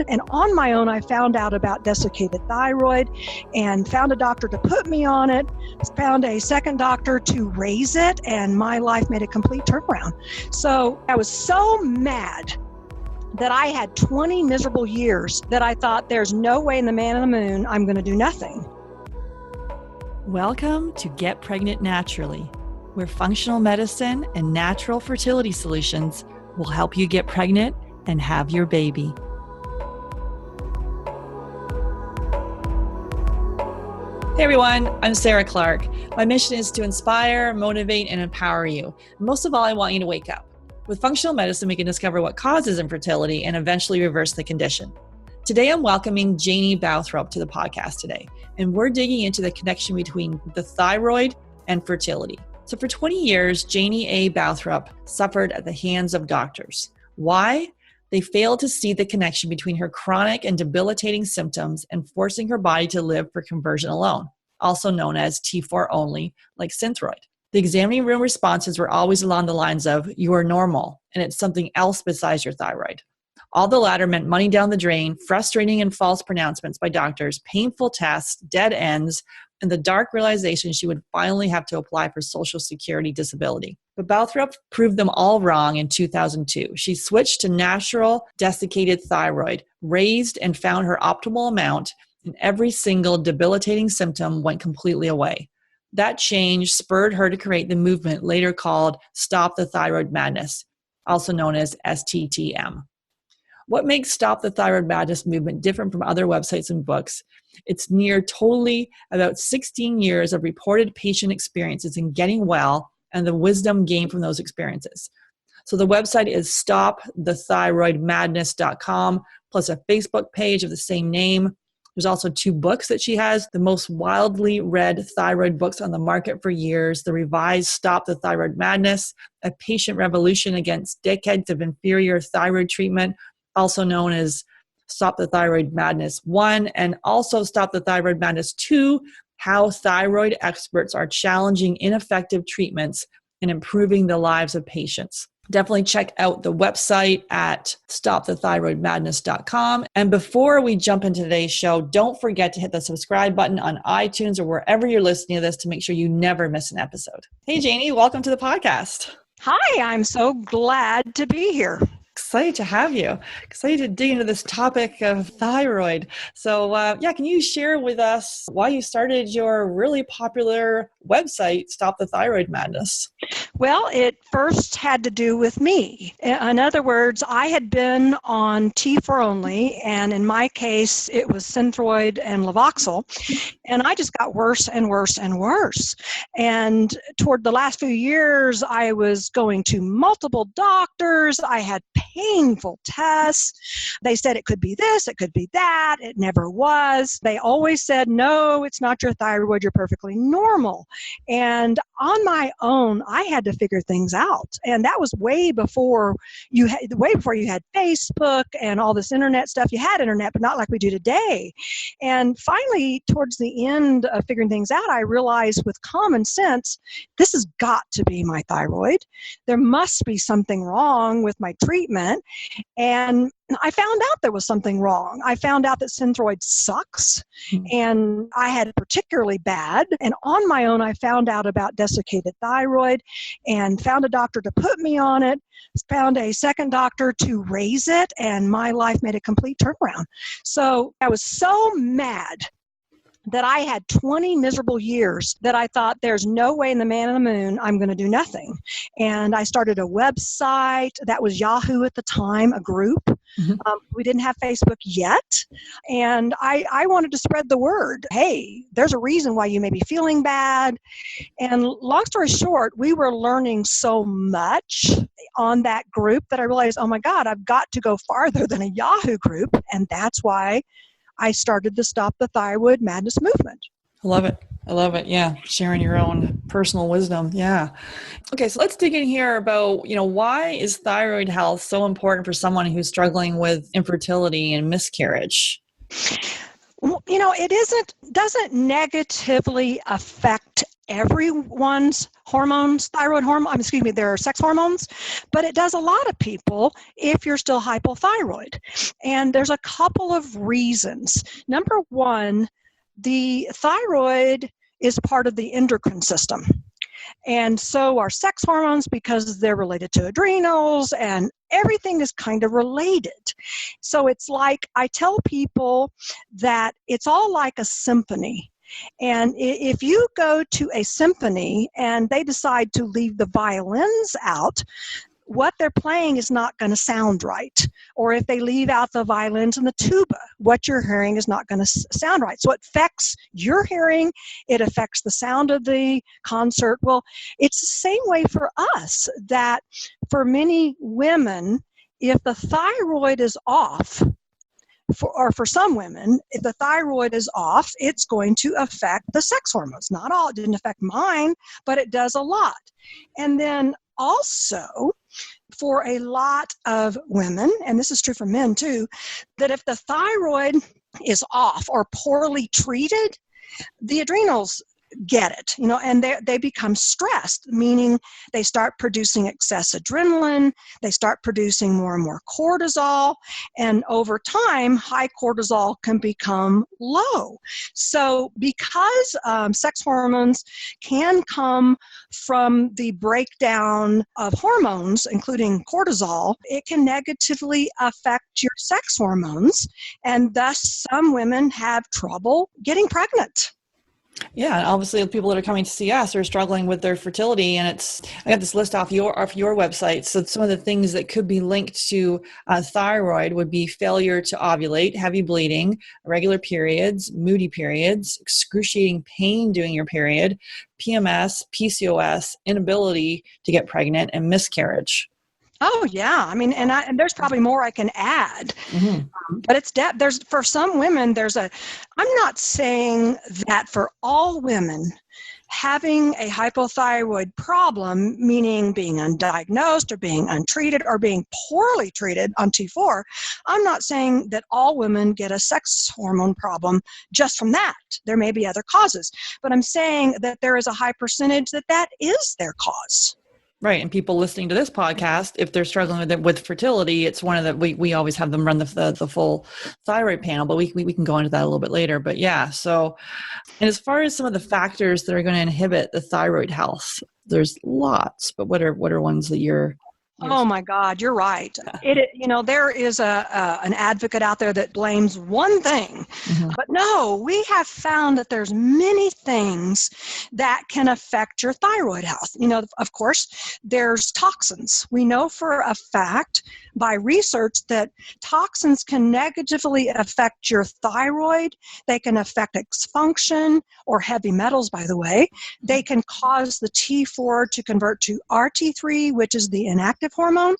And on my own, I found out about desiccated thyroid and found a doctor to put me on it, found a second doctor to raise it, and my life made a complete turnaround. So I was so mad that I had 20 miserable years that I thought there's no way in the man on the moon I'm going to do nothing. Welcome to Get Pregnant Naturally, where functional medicine and natural fertility solutions will help you get pregnant and have your baby. Hey everyone, I'm Sarah Clark. My mission is to inspire, motivate, and empower you. Most of all, I want you to wake up. With functional medicine, we can discover what causes infertility and eventually reverse the condition. Today, I'm welcoming Janie Bowthorpe to the podcast today, and we're digging into the connection between the thyroid and fertility. So for 20 years, Janie A. Bowthorpe suffered at the hands of doctors. Why? They failed to see the connection between her chronic and debilitating symptoms and forcing her body to live for conversion alone, also known as T4 only, like Synthroid. The examining room responses were always along the lines of, you are normal, and it's something else besides your thyroid. All the latter meant money down the drain, frustrating and false pronouncements by doctors, painful tests, dead ends, and the dark realization she would finally have to apply for Social Security disability. But Bowthorpe proved them all wrong in 2002. She switched to Natural Desiccated Thyroid, raised and found her optimal amount, and every single debilitating symptom went completely away. That change spurred her to create the movement later called Stop the Thyroid Madness, also known as STTM. What makes Stop the Thyroid Madness movement different from other websites and books? It's near totally about 16 years of reported patient experiences in getting well and the wisdom gained from those experiences. So the website is stopthethyroidmadness.com, plus a Facebook page of the same name. There's also 2 books that she has, the most wildly read thyroid books on the market for years, the revised Stop the Thyroid Madness, a patient revolution against decades of inferior thyroid treatment, also known as Stop the Thyroid Madness 1, and also Stop the Thyroid Madness 2, how thyroid experts are challenging ineffective treatments and improving the lives of patients. Definitely check out the website at stopthethyroidmadness.com. And before we jump into today's show, don't forget to hit the subscribe button on iTunes or wherever you're listening to this to make sure you never miss an episode. Hey, Janie, welcome to the podcast. Hi, I'm so glad to be here. Excited to have you. Excited to dig into this topic of thyroid. So can you share with us why you started your really popular website, Stop the Thyroid Madness? Well, it first had to do with me. In other words, I had been on T4 only, and in my case, it was Synthroid and Levoxyl, and I just got worse and worse and worse. And toward the last few years, I was going to multiple doctors. I had painful tests. They said it could be this, it could be that. It never was. They always said, no, it's not your thyroid. You're perfectly normal. And on my own, I had to figure things out. And that was way before you had Facebook and all this internet stuff. You had internet, but not like we do today. And finally, towards the end of figuring things out, I realized with common sense, this has got to be my thyroid. There must be something wrong with my treatment. And I found out there was something wrong. I found out that Synthroid sucks, and I had it particularly bad. And on my own, I found out about desiccated thyroid and found a doctor to put me on it, found a second doctor to raise it, and my life made a complete turnaround. So I was so mad that I had 20 miserable years that I thought there's no way in the man on the moon I'm going to do nothing. And I started a website that was Yahoo at the time, a group. We didn't have Facebook yet. And I wanted to spread the word. Hey, there's a reason why you may be feeling bad. And long story short, we were learning so much on that group that I realized, oh my God, I've got to go farther than a Yahoo group. And that's why I started the Stop the Thyroid Madness movement. I love it. I love it. Yeah. Sharing your own personal wisdom. Yeah. Okay. So let's dig in here about, why is thyroid health so important for someone who's struggling with infertility and miscarriage? It doesn't negatively affect everyone's hormones, their sex hormones, but it does a lot of people if you're still hypothyroid. And there's a couple of reasons. Number one, the thyroid is part of the endocrine system. And so are sex hormones, because they're related to adrenals, and everything is kind of related. So it's like, I tell people that it's all like a symphony. And if you go to a symphony and they decide to leave the violins out, what they're playing is not going to sound right. Or if they leave out the violins and the tuba, what you're hearing is not going to sound right. So it affects your hearing. It affects the sound of the concert. Well, it's the same way for us, that for many women, if the thyroid is off, for some women, if the thyroid is off, it's going to affect the sex hormones. Not all, it didn't affect mine, but it does a lot. And then also, for a lot of women, and this is true for men too, that if the thyroid is off or poorly treated, the adrenals get it, and they become stressed, meaning they start producing excess adrenaline, they start producing more and more cortisol, and over time, high cortisol can become low. So because sex hormones can come from the breakdown of hormones, including cortisol, it can negatively affect your sex hormones, and thus some women have trouble getting pregnant. Yeah, obviously the people that are coming to see us are struggling with their fertility, and I got this list off your website. So some of the things that could be linked to thyroid would be failure to ovulate, heavy bleeding, irregular periods, moody periods, excruciating pain during your period, PMS, PCOS, inability to get pregnant, and miscarriage. Oh yeah, I mean, and there's probably more I can add, but it's there's for some women I'm not saying that for all women having a hypothyroid problem, meaning being undiagnosed or being untreated or being poorly treated on T4, I'm not saying that all women get a sex hormone problem just from that. There may be other causes, but I'm saying that there is a high percentage that is their cause. Right. And people listening to this podcast, if they're struggling with fertility, it's one of the, we always have them run the full thyroid panel, but we can go into that a little bit later. But yeah, so, and as far as some of the factors that are going to inhibit the thyroid health, there's lots, but what are ones that you're Oh my God, you're right. There is an advocate out there that blames one thing, but no, we have found that there's many things that can affect your thyroid health. Of course, there's toxins. We know for a fact by research that toxins can negatively affect your thyroid. They can affect its function, or heavy metals, by the way. They can cause the T4 to convert to RT3, which is the inactive hormone,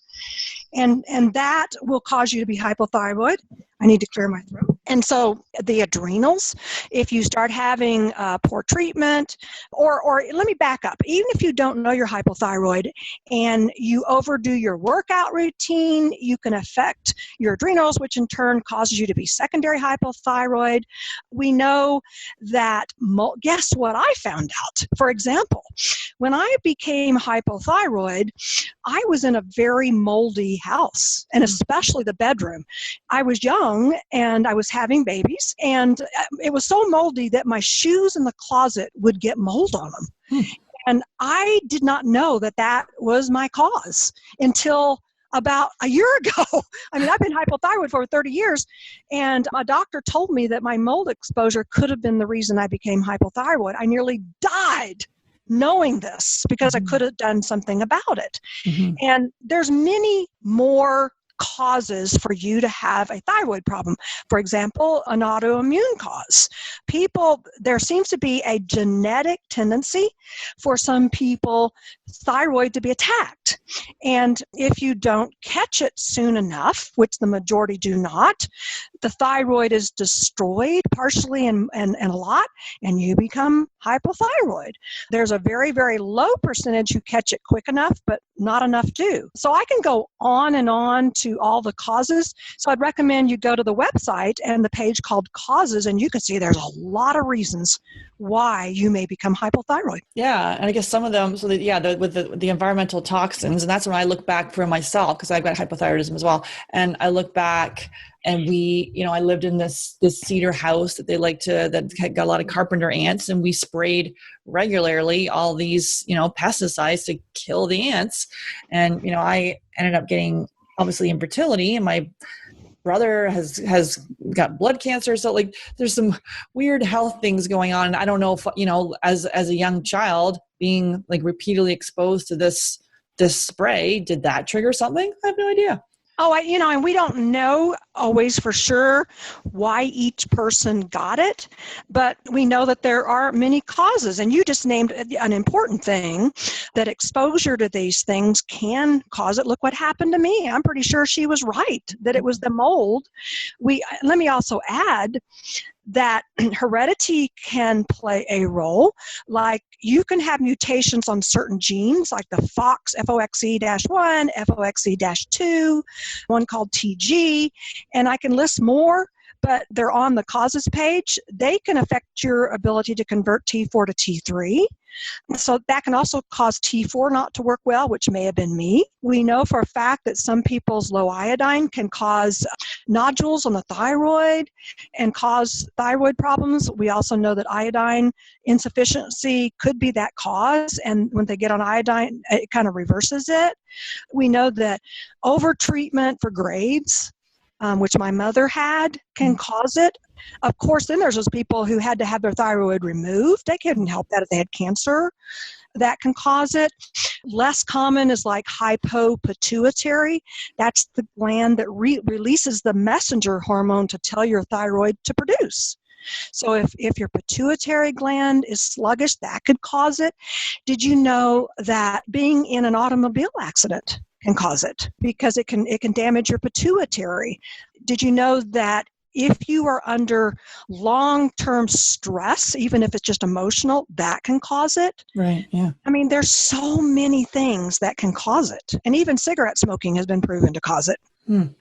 and that will cause you to be hypothyroid. I need to clear my throat. And so the adrenals, if you start having poor treatment, or let me back up, even if you don't know you're hypothyroid and you overdo your workout routine, you can affect your adrenals, which in turn causes you to be secondary hypothyroid. We know that, guess what I found out? For example, when I became hypothyroid, I was in a very moldy house, and especially the bedroom. I was young and I was having babies, and it was so moldy that my shoes in the closet would get mold on them. And I did not know that was my cause until about a year ago. I mean, I've been hypothyroid for 30 years, and a doctor told me that my mold exposure could have been the reason I became hypothyroid. I nearly died knowing this because I could have done something about it. And there's many more causes for you to have a thyroid problem. For example, an autoimmune cause. There seems to be a genetic tendency for some people thyroid to be attacked. it. And if you don't catch it soon enough, which the majority do not, the thyroid is destroyed partially and a lot, and you become hypothyroid. There's a very, very low percentage who catch it quick enough, but not enough do. So I can go on and on to all the causes. So I'd recommend you go to the website and the page called Causes, and you can see there's a lot of reasons why you may become hypothyroid. Yeah, and I guess some of them, with the environmental toxins, and that's when I look back for myself, because I've got hypothyroidism as well, and I look back, and I lived in this cedar house that had got a lot of carpenter ants, and we sprayed regularly all these, pesticides to kill the ants, and I ended up getting obviously infertility, and my brother has got blood cancer. So there's some weird health things going on. And I don't know if, as a young child being repeatedly exposed to this spray, did that trigger something? I have no idea. Oh, and we don't know always for sure why each person got it, but we know that there are many causes. And you just named an important thing, that exposure to these things can cause it. Look what happened to me. I'm pretty sure she was right, that it was the mold. Let me also add that heredity can play a role. Like you can have mutations on certain genes, like the FOX, FOXE-1, FOXE-2, one called TG, and I can list more, but they're on the causes page. They can affect your ability to convert T4 to T3. So that can also cause T4 not to work well, which may have been me. We know for a fact that some people's low iodine can cause nodules on the thyroid and cause thyroid problems. We also know that iodine insufficiency could be that cause, and when they get on iodine, it kind of reverses it. We know that over-treatment for Graves', which my mother had, can cause it. Of course, then there's those people who had to have their thyroid removed. They couldn't help that if they had cancer. That can cause it. Less common is like hypopituitary. That's the gland that releases the messenger hormone to tell your thyroid to produce. So if your pituitary gland is sluggish, that could cause it. Did you know that being in an automobile accident can cause it? Because it can damage your pituitary. Did you know that if you are under long-term stress, even if it's just emotional, that can cause it? Right, yeah. I mean, there's so many things that can cause it. And even cigarette smoking has been proven to cause it.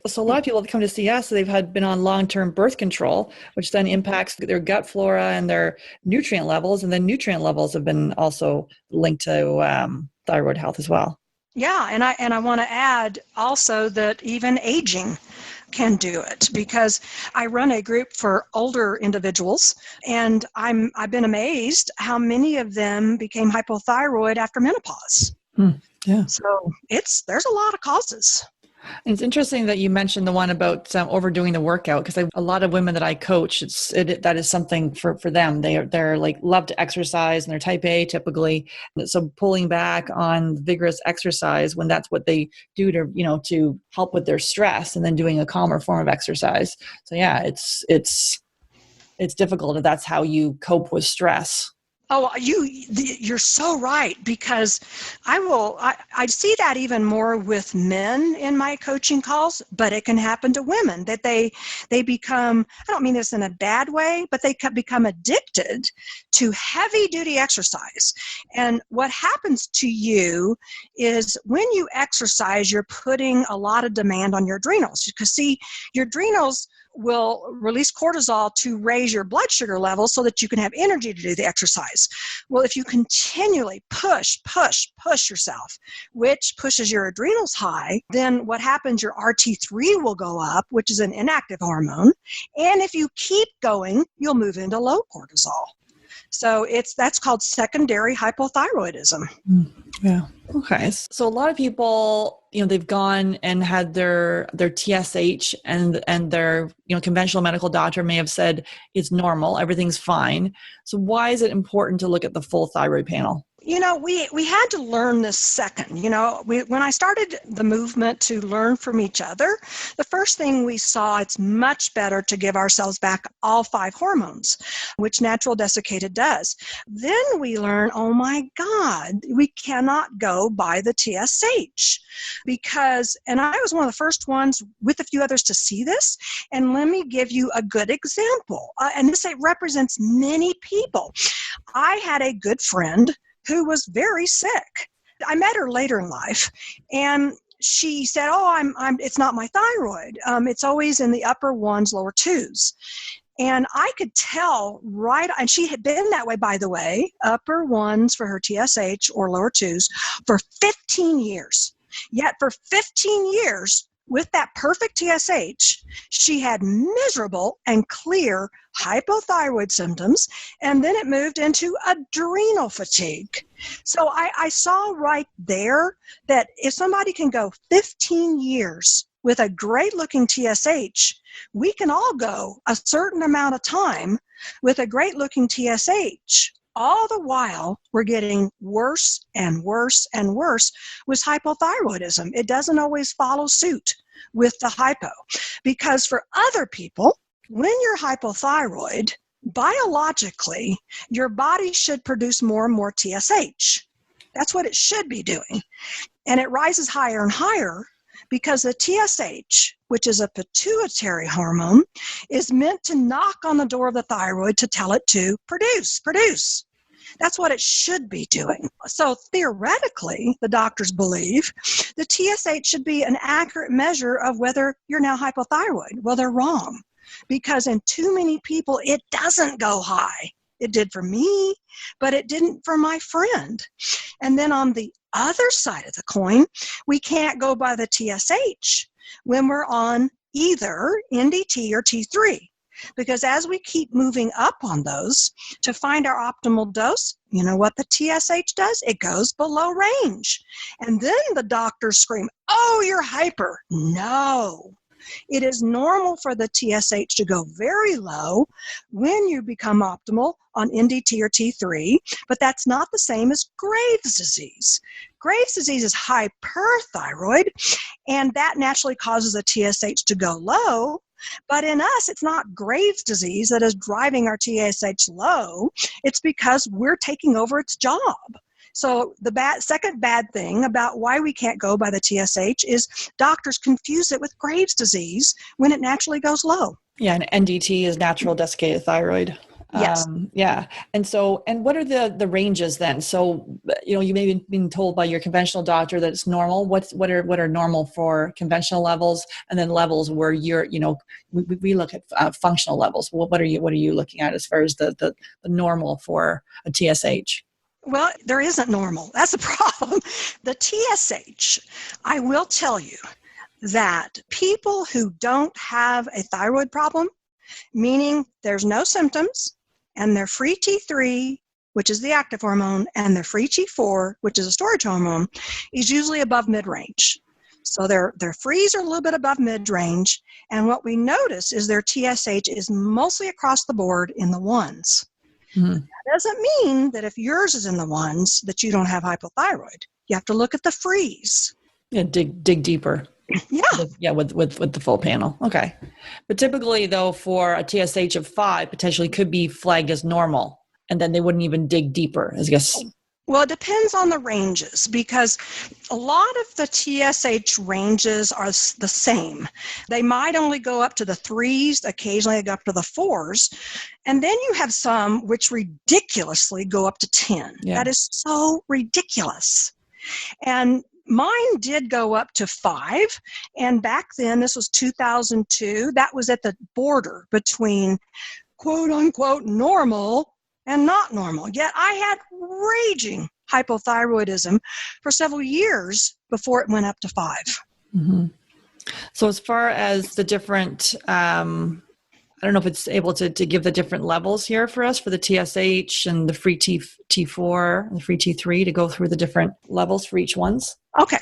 So a lot of people that come to see us, they've been on long-term birth control, which then impacts their gut flora and their nutrient levels. And then nutrient levels have been also linked to thyroid health as well. Yeah, and I want to add also that even aging can do it, because I run a group for older individuals, and I've been amazed how many of them became hypothyroid after menopause. Yeah. So there's a lot of causes. And it's interesting that you mentioned the one about overdoing the workout, because a lot of women that I coach, that is something for them. They're love to exercise, and they're type A typically. So pulling back on vigorous exercise when that's what they do to help with their stress, and then doing a calmer form of exercise. So yeah, it's difficult if that's how you cope with stress. Oh, you're so right, because I see that even more with men in my coaching calls, but it can happen to women, that they become, I don't mean this in a bad way, but they become addicted to heavy duty exercise. And what happens to you is when you exercise, you're putting a lot of demand on your adrenals, because see, your adrenals will release cortisol to raise your blood sugar levels so that you can have energy to do the exercise. Well, if you continually push yourself, which pushes your adrenals high, then what happens, your RT3 will go up, which is an inactive hormone. And if you keep going, you'll move into low cortisol. So that's called secondary hypothyroidism. Yeah. Okay. So a lot of people, they've gone and had their TSH, and their, conventional medical doctor may have said it's normal, everything's fine. So why is it important to look at the full thyroid panel? We had to learn this second. When I started the movement to learn from each other, the first thing we saw, it's much better to give ourselves back all 5 hormones, which Natural Desiccated does. Then we learn, oh my God, we cannot go by the TSH and I was one of the first ones with a few others to see this. And let me give you a good example. And this represents many people. I had a good friend who was very sick. I met her later in life, and she said, it's not my thyroid. It's always in the upper 1s, lower 2s. And I could tell and she had been that way, by the way, upper 1s for her TSH or lower 2s for 15 years. Yet for 15 years, with that perfect TSH, she had miserable and clear hypothyroid symptoms, and then it moved into adrenal fatigue. So I saw right there that if somebody can go 15 years with a great-looking TSH, we can all go a certain amount of time with a great-looking TSH. All the while, we're getting worse and worse and worse with hypothyroidism. It doesn't always follow suit with the hypo. Because for other people, when you're hypothyroid, biologically, your body should produce more and more TSH. That's what it should be doing. And it rises higher and higher because the TSH, which is a pituitary hormone, is meant to knock on the door of the thyroid to tell it to produce. That's what it should be doing. So theoretically, the doctors believe the TSH should be an accurate measure of whether you're now hypothyroid. Well, they're wrong, because in too many people, it doesn't go high. It did for me, but it didn't for my friend. And then on the other side of the coin, we can't go by the TSH when we're on either NDT or T3. Because as we keep moving up on those to find our optimal dose, you know what the TSH does? It goes below range. And then the doctors scream, oh, you're hyper. No. It is normal for the TSH to go very low when you become optimal on NDT or T3, but that's not the same as Graves' disease. Graves' disease is hyperthyroid, and that naturally causes the TSH to go low. But in us, it's not Graves' disease that is driving our TSH low. It's because we're taking over its job. So the second bad thing about why we can't go by the TSH is doctors confuse it with Graves' disease when it naturally goes low. Yeah, and NDT is natural desiccated thyroid. Yes. Yeah. And what are the ranges then? So, you may be being told by your conventional doctor that it's normal. What are normal for conventional levels, and then levels where we look at functional levels. What are you looking at as far as the normal for a TSH? Well, there isn't normal. That's the problem. The TSH, I will tell you that people who don't have a thyroid problem, meaning there's no symptoms, and they're free T3, which is the active hormone, and they're free T4, which is a storage hormone, is usually above mid-range. So their frees are a little bit above mid-range, and what we notice is their TSH is mostly across the board in the 1s. Mm-hmm. That doesn't mean that if yours is in the 1s that you don't have hypothyroid. You have to look at the frees. Yeah, dig deeper. Yeah, with the full panel. Okay. But typically, though, for a TSH of 5, potentially could be flagged as normal, and then they wouldn't even dig deeper, I guess. Well, it depends on the ranges, because a lot of the TSH ranges are the same. They might only go up to the 3s, occasionally they go up to the 4s, and then you have some which ridiculously go up to 10. Yeah. That is so ridiculous. And mine did go up to 5, and back then, this was 2002, that was at the border between quote-unquote normal and not normal. Yet I had raging hypothyroidism for several years before it went up to 5. Mm-hmm. So as far as the different, I don't know if it's able to give the different levels here for us for the TSH and the free T4 and the free T3 to go through the different levels for each ones. Okay.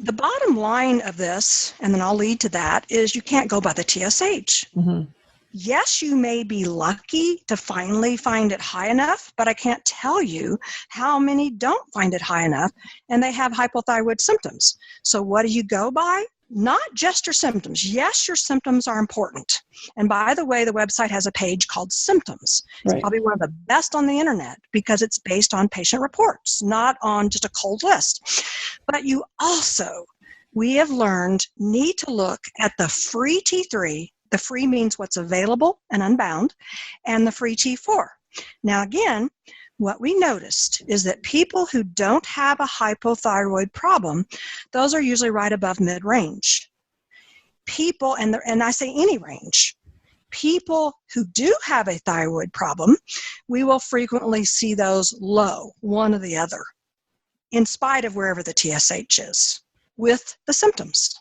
The bottom line of this, and then I'll lead to that, is you can't go by the TSH. Mm-hmm. Yes, you may be lucky to finally find it high enough, but I can't tell you how many don't find it high enough and they have hypothyroid symptoms. So what do you go by? Not just your symptoms. Yes, your symptoms are important. And by the way, the website has a page called Symptoms. It's Right. probably one of the best on the internet because it's based on patient reports, not on just a cold list. But you also, we have learned, need to look at the free T3. The free means what's available and unbound, and the free T4. Now again, what we noticed is that people who don't have a hypothyroid problem, those are usually right above mid-range. People, and I say any range, people who do have a thyroid problem, we will frequently see those low, one or the other, in spite of wherever the TSH is, with the symptoms.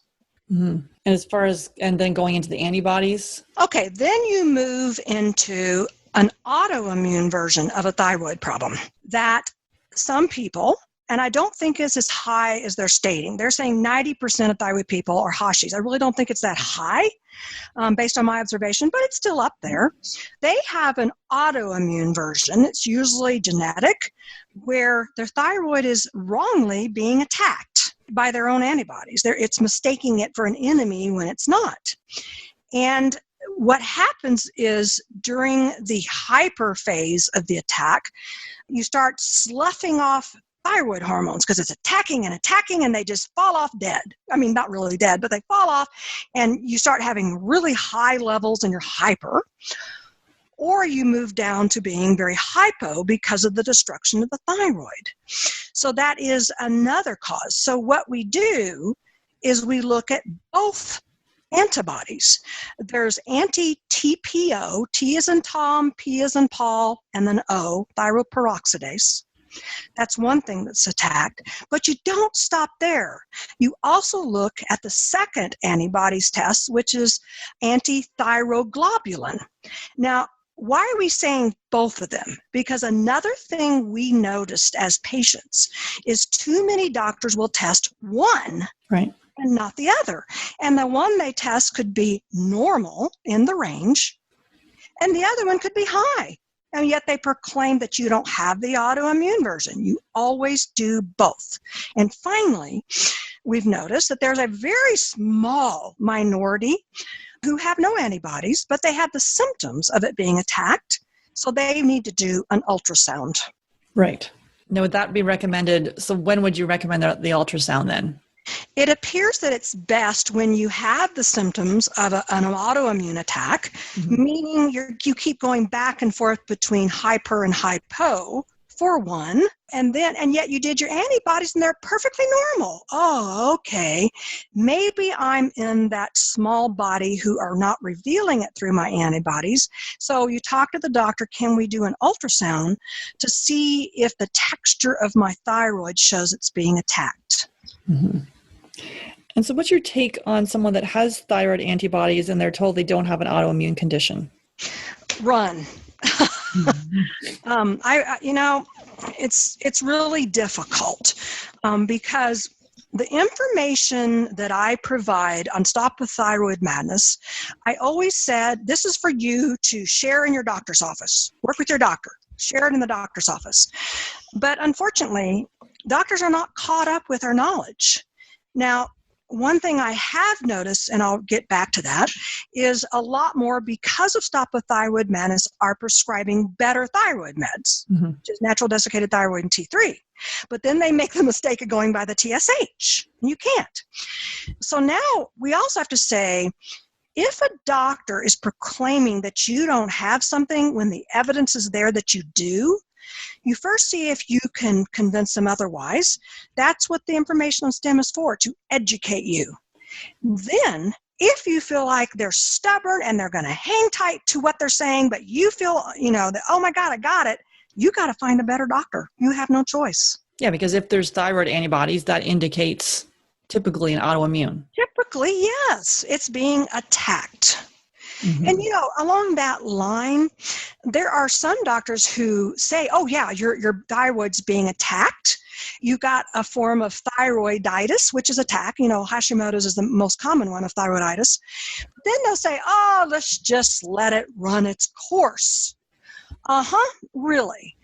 Mm-hmm. And as far as, and then going into the antibodies? Okay, then you move into an autoimmune version of a thyroid problem that some people, and I don't think is as high as they're stating. They're saying 90% of thyroid people are Hashis. I really don't think it's that high based on my observation, but it's still up there. They have an autoimmune version. It's usually genetic, where their thyroid is wrongly being attacked by their own antibodies. It's mistaking it for an enemy when it's not. And what happens is during the hyper phase of the attack, you start sloughing off thyroid hormones because it's attacking and they just fall off dead. I mean, not really dead, but they fall off and you start having really high levels and you're hyper. Or you move down to being very hypo because of the destruction of the thyroid. So that is another cause. So what we do is we look at both antibodies. There's anti-TPO, T as in Tom, P as in Paul, and then O, thyroid peroxidase. That's one thing that's attacked. But you don't stop there. You also look at the second antibodies test, which is anti-thyroglobulin. Now, why are we saying both of them? Because another thing we noticed as patients is too many doctors will test one Right. and not the other. And the one they test could be normal in the range, and the other one could be high. And yet they proclaim that you don't have the autoimmune version. You always do both. And finally, we've noticed that there's a very small minority who have no antibodies, but they have the symptoms of it being attacked. So they need to do an ultrasound. Right. Now, would that be recommended? So when would you recommend the ultrasound then? It appears that it's best when you have the symptoms of an autoimmune attack, meaning you keep going back and forth between hyper and hypo for one, and yet you did your antibodies and they're perfectly normal. Oh, okay. Maybe I'm in that small body who are not revealing it through my antibodies. So you talk to the doctor, can we do an ultrasound to see if the texture of my thyroid shows it's being attacked? Mm-hmm. And so what's your take on someone that has thyroid antibodies and they're told they don't have an autoimmune condition? Run. It's really difficult because the information that I provide on Stop the Thyroid Madness, I always said, this is for you to share in your doctor's office. Work with your doctor. Share it in the doctor's office. But unfortunately, doctors are not caught up with our knowledge. Now, one thing I have noticed, and I'll get back to that, is a lot more, because of Stop the Thyroid Madness, are prescribing better thyroid meds, which is Natural Desiccated Thyroid and T3. But then they make the mistake of going by the TSH. You can't. So now we also have to say, if a doctor is proclaiming that you don't have something when the evidence is there that you do, you first see if you can convince them otherwise. That's what the information on STEM is for, to educate you. Then, if you feel like they're stubborn and they're going to hang tight to what they're saying, but you feel, that, oh my God, I got it, you got to find a better doctor. You have no choice. Yeah, because if there's thyroid antibodies, that indicates typically an autoimmune. Typically, yes. It's being attacked. And, along that line, there are some doctors who say, oh, yeah, your thyroid's being attacked. You got a form of thyroiditis, which is attack. Hashimoto's is the most common one of thyroiditis. Then they'll say, oh, let's just let it run its course. Really?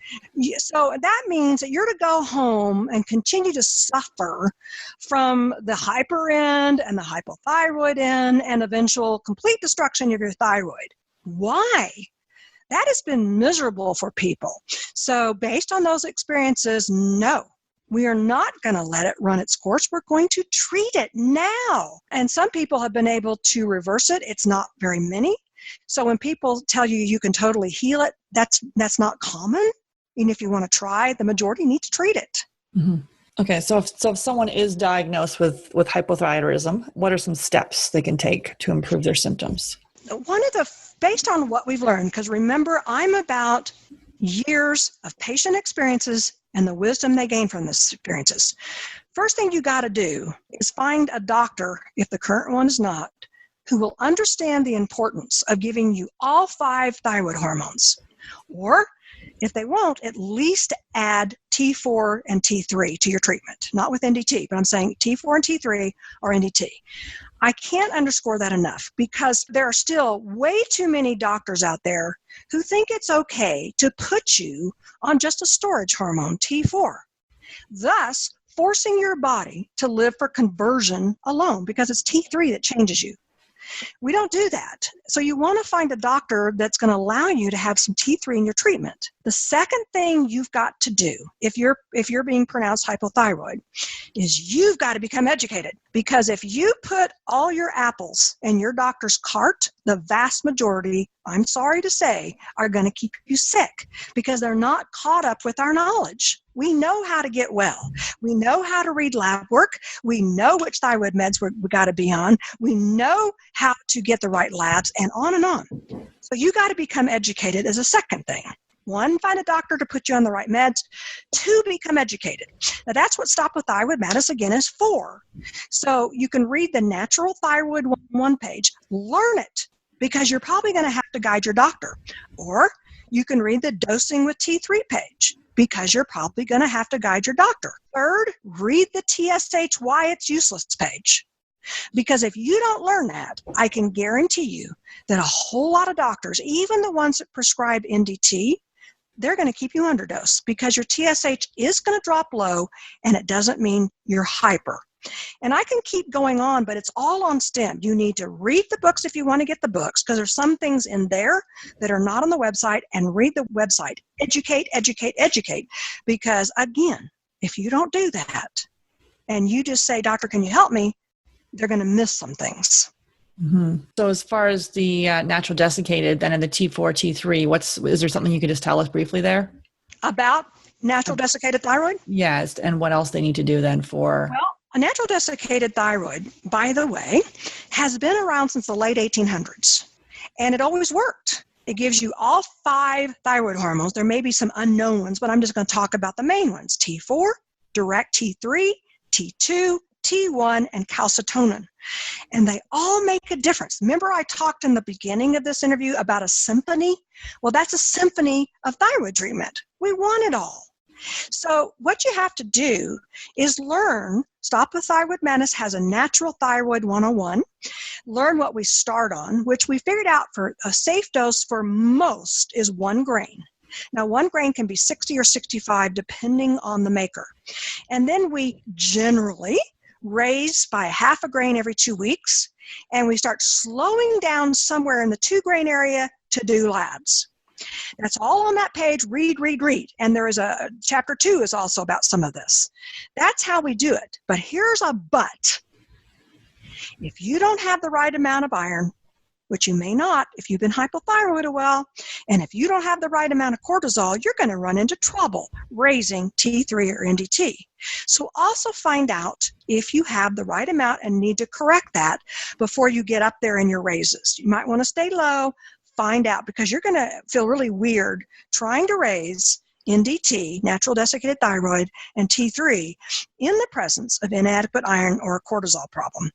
So that means that you're to go home and continue to suffer from the hyper end and the hypothyroid end and eventual complete destruction of your thyroid. Why? That has been miserable for people. So based on those experiences, no, we are not going to let it run its course. We're going to treat it now. And some people have been able to reverse it. It's not very many. So when people tell you you can totally heal it, that's not common. And if you want to try, the majority need to treat it. Mm-hmm. Okay, so if someone is diagnosed with hypothyroidism, what are some steps they can take to improve their symptoms? Based on what we've learned, because remember, I'm about years of patient experiences and the wisdom they gain from those experiences. First thing you got to do is find a doctor, if the current one is not, who will understand the importance of giving you all 5 thyroid hormones. Or, if they won't, at least add T4 and T3 to your treatment. Not with NDT, but I'm saying T4 and T3 or NDT. I can't underscore that enough because there are still way too many doctors out there who think it's okay to put you on just a storage hormone, T4, thus forcing your body to live for conversion alone because it's T3 that changes you. We don't do that. So you want to find a doctor that's going to allow you to have some T3 in your treatment. The second thing you've got to do, if you're being pronounced hypothyroid, is you've got to become educated. Because if you put all your apples in your doctor's cart, the vast majority, I'm sorry to say, are going to keep you sick because they're not caught up with our knowledge. We know how to get well. We know how to read lab work. We know which thyroid meds we got to be on. We know how to get the right labs and on and on. So you got to become educated as a second thing. 1, find a doctor to put you on the right meds. 2, become educated. Now that's what Stop the Thyroid Madness again is for. So you can read the Natural Thyroid 101 page, learn it, because you're probably going to have to guide your doctor. Or you can read the Dosing with T3 page, because you're probably going to have to guide your doctor. 3rd, read the TSH Why It's Useless page. Because if you don't learn that, I can guarantee you that a whole lot of doctors, even the ones that prescribe NDT, they're going to keep you underdose because your TSH is going to drop low and it doesn't mean you're hyper. And I can keep going on, but it's all on STEM. You need to read the books if you want to get the books because there's some things in there that are not on the website, and read the website. Educate, educate, educate. Because again, if you don't do that and you just say, doctor, can you help me? They're going to miss some things. Mm-hmm. So as far as the natural desiccated, then in the T4, T3, is there something you could just tell us briefly there? About natural desiccated thyroid? Yes, and what else they need to do then for... Well, a natural desiccated thyroid, by the way, has been around since the late 1800s, and it always worked. It gives you all 5 thyroid hormones. There may be some unknown ones, but I'm just going to talk about the main ones. T4, direct T3, T2, T1, and calcitonin. And they all make a difference. Remember I talked in the beginning of this interview about a symphony? Well, that's a symphony of thyroid treatment. We want it all. So what you have to do is learn. Stop the Thyroid Madness has a Natural Thyroid 101. Learn what we start on, which we figured out for a safe dose for most is 1 grain. Now, 1 grain can be 60 or 65 depending on the maker. And then we generally raise by 1/2 grain every 2 weeks, and we start slowing down somewhere in the 2 grain area to do labs. That's all on that page. Read, read, read. And there is a chapter 2 is also about some of this. That's how we do it. But here's a but. If you don't have the right amount of iron, which you may not if you've been hypothyroid a while, and if you don't have the right amount of cortisol, you're going to run into trouble raising T3 or NDT. So also find out if you have the right amount and need to correct that before you get up there in your raises. You might want to stay low, find out, because you're going to feel really weird trying to raise NDT, natural desiccated thyroid, and T3 in the presence of inadequate iron or a cortisol problem.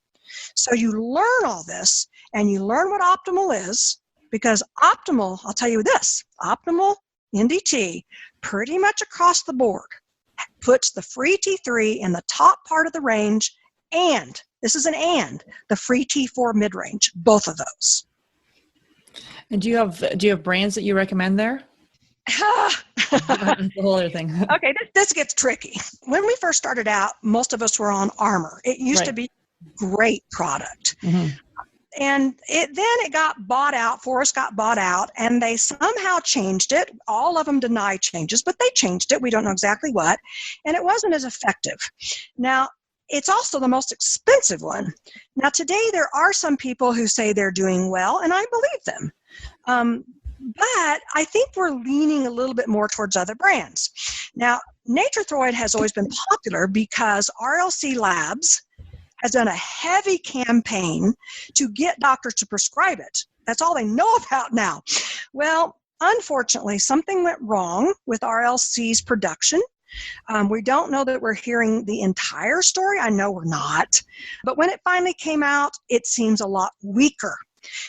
So you learn all this, and you learn what optimal is, because optimal, I'll tell you this, optimal NDT pretty much across the board puts the free T3 in the top part of the range, and this is an and, the free T4 mid-range, both of those. And do you have brands that you recommend there? The whole other thing. Okay, this gets tricky. When we first started out, most of us were on Armour. It used to be a great product. Mm-hmm. And it got bought out. Forrest got bought out, and they somehow changed it. All of them deny changes, but they changed it. We don't know exactly what. And it wasn't as effective. Now, it's also the most expensive one. Now, today, there are some people who say they're doing well, and I believe them. But I think we're leaning a little bit more towards other brands. Now, Naturothroid has always been popular because RLC Labs has done a heavy campaign to get doctors to prescribe it. That's all they know about now. Well, unfortunately, something went wrong with RLC's production. We don't know that we're hearing the entire story. I know we're not. But when it finally came out, it seems a lot weaker.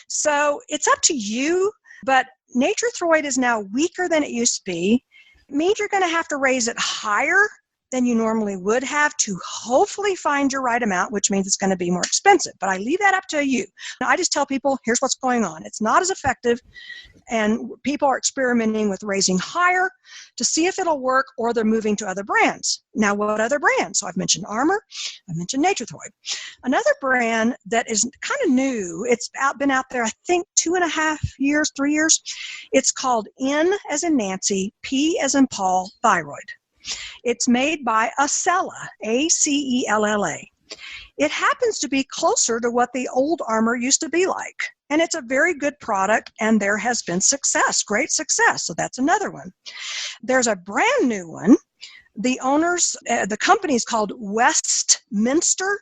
So it's up to you, but Naturothroid is now weaker than it used to be. It means you're going to have to raise it higher than you normally would have to hopefully find your right amount, which means it's going to be more expensive. But I leave that up to you. Now, I just tell people, here's what's going on. It's not as effective, and people are experimenting with raising higher to see if it'll work, or they're moving to other brands. Now, what other brands? So I've mentioned Armour. I've mentioned Naturothroid. Another brand that is kind of new, it's been out there, I think, 2.5 years, 3 years. It's called N as in Nancy, P as in Paul, Thyroid. It's made by Acella, A-C-E-L-L-A. It happens to be closer to what the old Armour used to be like. And it's a very good product, and there has been success, great success. So that's another one. There's a brand new one. The owners, the company is called Westminster.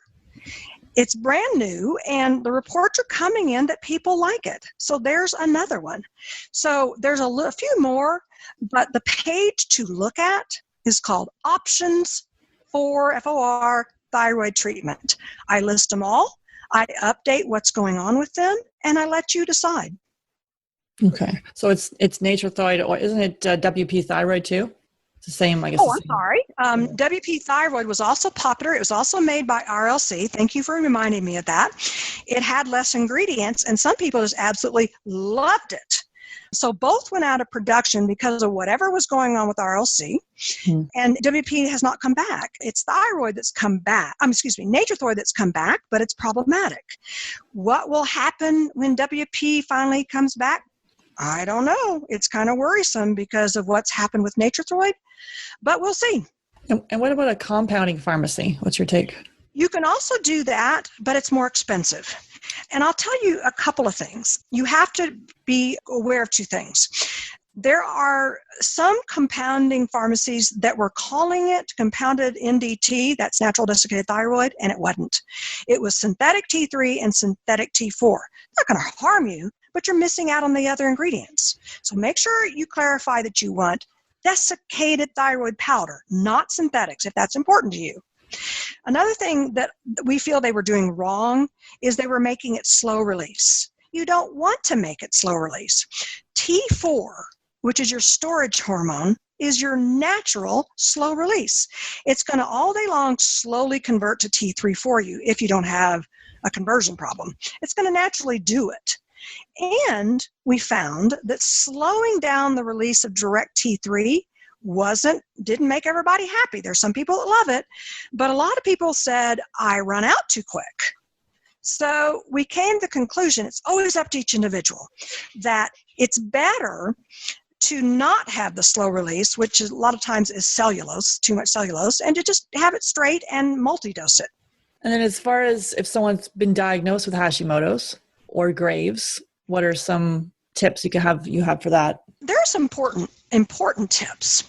It's brand new, and the reports are coming in that people like it. So there's another one. So there's a few more, but the page to look at is called Options for FOR Thyroid Treatment. I list them all. I update what's going on with them, and I let you decide. Okay. So it's Naturothroid, or isn't it WP Thyroid too? It's the same, I guess. Oh, I'm sorry. WP Thyroid was also popular. It was also made by RLC. Thank you for reminding me of that. It had less ingredients, and some people just absolutely loved it. So both went out of production because of whatever was going on with RLC, and WP has not come back. It's thyroid that's come back. Naturothroid that's come back, but it's problematic. What will happen when WP finally comes back? I don't know. It's kind of worrisome because of what's happened with Naturothroid, but we'll see. And what about a compounding pharmacy? What's your take? You can also do that, but it's more expensive. And I'll tell you a couple of things. You have to be aware of two things. There are some compounding pharmacies that were calling it compounded NDT, that's natural desiccated thyroid, and it wasn't. It was synthetic T3 and synthetic T4. It's not going to harm you, but you're missing out on the other ingredients. So make sure you clarify that you want desiccated thyroid powder, not synthetics, if that's important to you. Another thing that we feel they were doing wrong is they were making it slow release. You don't want to make it slow release. T4, which is your storage hormone, is your natural slow release. It's going to all day long slowly convert to T3 for you if you don't have a conversion problem. It's going to naturally do it. And we found that slowing down the release of direct T3 didn't make everybody happy. There's some people that love it, but a lot of people said, I run out too quick. So we came to the conclusion, it's always up to each individual, that it's better to not have the slow release, which is, a lot of times is cellulose, too much cellulose, and to just have it straight and multi-dose it. And then as far as if someone's been diagnosed with Hashimoto's or Graves', what are some tips you have for that? There are some important tips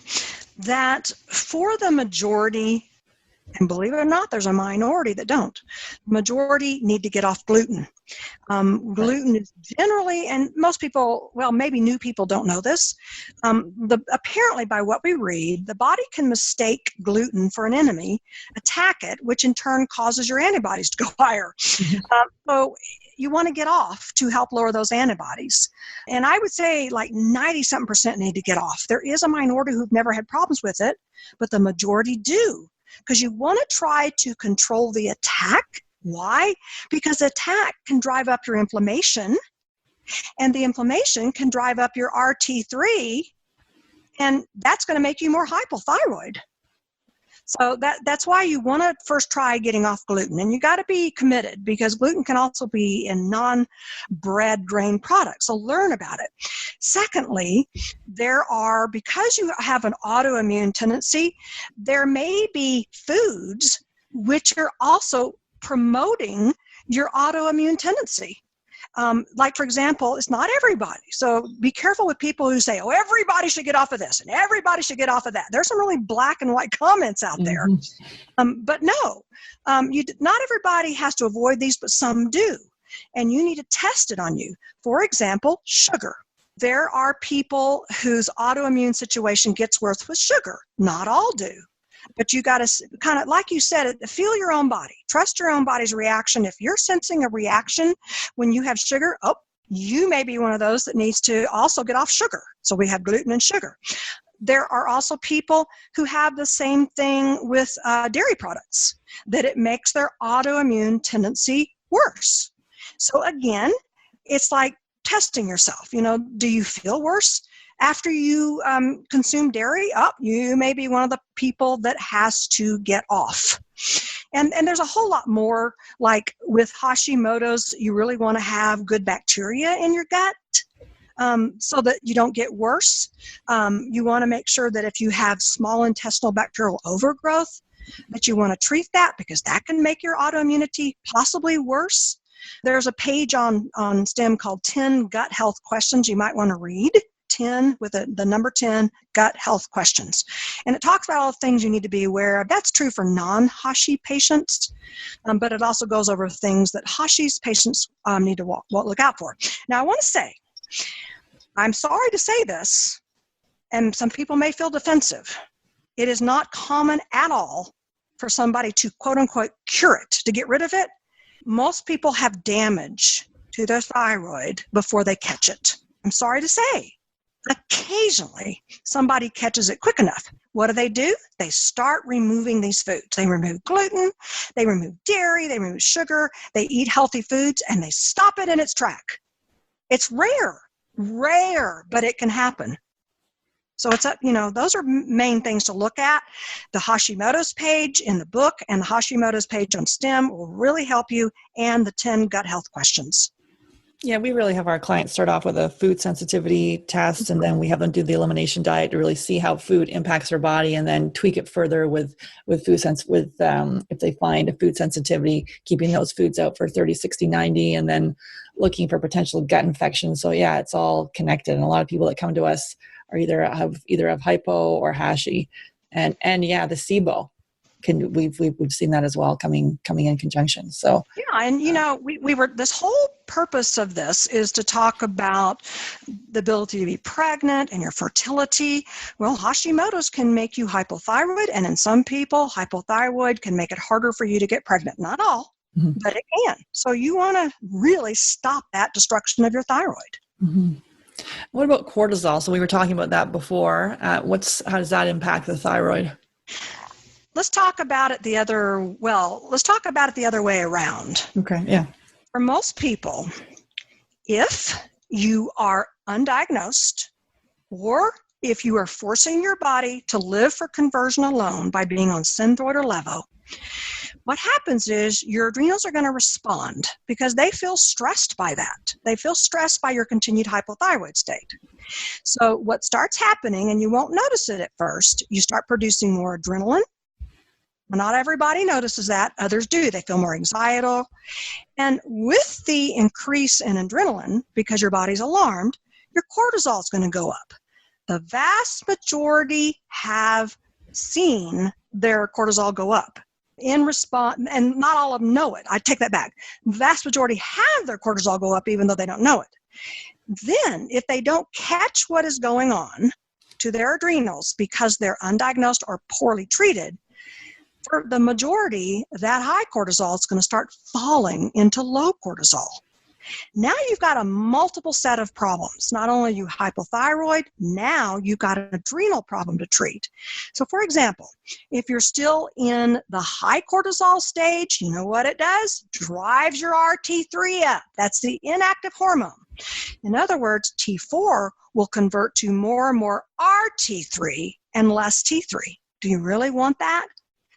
that for the majority, and believe it or not, there's a minority that don't. The majority need to get off gluten. Gluten is generally, and most people, well, maybe new people don't know this, apparently by what we read, the body can mistake gluten for an enemy, attack it, which in turn causes your antibodies to go higher. So you want to get off to help lower those antibodies. And I would say like 90-something% need to get off. There is a minority who've never had problems with it, but the majority do, because you want to try to control the attack. Why? Because the attack can drive up your inflammation, and the inflammation can drive up your RT3, and that's going to make you more hypothyroid. So that's why you want to first try getting off gluten, and you got to be committed, because gluten can also be in non-bread grain products. So learn about it. Secondly, because you have an autoimmune tendency, there may be foods which are also promoting your autoimmune tendency. Like, for example, it's not everybody. So be careful with people who say, oh, everybody should get off of this and everybody should get off of that. There's some really black and white comments out there. But no, not everybody has to avoid these, but some do. And you need to test it on you. For example, sugar. There are people whose autoimmune situation gets worse with sugar. Not all do. But you got to kind of, like you said, feel your own body. Trust your own body's reaction. If you're sensing a reaction when you have sugar, you may be one of those that needs to also get off sugar. So we have gluten and sugar. There are also people who have the same thing with dairy products, that it makes their autoimmune tendency worse. So again, it's like testing yourself. Do you feel worse after you consume dairy? You may be one of the people that has to get off. And there's a whole lot more, like with Hashimoto's, you really want to have good bacteria in your gut so that you don't get worse. You want to make sure that if you have small intestinal bacterial overgrowth, that you want to treat that, because that can make your autoimmunity possibly worse. There's a page on STEM called 10 Gut Health Questions you might want to read. 10 with the number 10 gut health questions. And it talks about all the things you need to be aware of. That's true for non-Hashi patients, but it also goes over things that Hashi's patients need to look out for. Now, I want to say, I'm sorry to say this, and some people may feel defensive. It is not common at all for somebody to quote-unquote cure it, to get rid of it. Most people have damage to their thyroid before they catch it. I'm sorry to say. Occasionally, somebody catches it quick enough. What do? They start removing these foods. They remove gluten, they remove dairy, they remove sugar, they eat healthy foods, and they stop it in its track. It's rare, but it can happen. So those are main things to look at. The Hashimoto's page in the book and the Hashimoto's page on STEM will really help you, and the 10 gut health questions. Yeah, we really have our clients start off with a food sensitivity test, and then we have them do the elimination diet to really see how food impacts their body, and then tweak it further with food sense, if they find a food sensitivity, keeping those foods out for 30, 60, 90, and then looking for potential gut infections. So yeah, it's all connected. And a lot of people that come to us are either have hypo or Hashi, and yeah, the SIBO. We've seen that as well coming in conjunction. So yeah, and we were, this whole purpose of this is to talk about the ability to be pregnant and your fertility. Well, Hashimoto's can make you hypothyroid, and in some people, hypothyroid can make it harder for you to get pregnant. Not all, but it can. So you want to really stop that destruction of your thyroid. Mm-hmm. What about cortisol? So we were talking about that before. How does that impact the thyroid? Let's talk about it the other way around. Okay, yeah. For most people, if you are undiagnosed, or if you are forcing your body to live for conversion alone by being on Synthroid or Levo, what happens is your adrenals are going to respond because they feel stressed by that. They feel stressed by your continued hypothyroid state. So what starts happening, and you won't notice it at first, you start producing more adrenaline. Not everybody notices that. Others do. They feel more anxiety. And with the increase in adrenaline, because your body's alarmed, your cortisol is going to go up. The vast majority have seen their cortisol go up in response, and not all of them know it. I take that back. The vast majority have their cortisol go up even though they don't know it. Then, if they don't catch what is going on to their adrenals because they're undiagnosed or poorly treated, for the majority, that high cortisol is going to start falling into low cortisol. Now you've got a multiple set of problems. Not only are you hypothyroid, now you've got an adrenal problem to treat. So for example, if you're still in the high cortisol stage, you know what it does? Drives your RT3 up. That's the inactive hormone. In other words, T4 will convert to more and more RT3 and less T3. Do you really want that?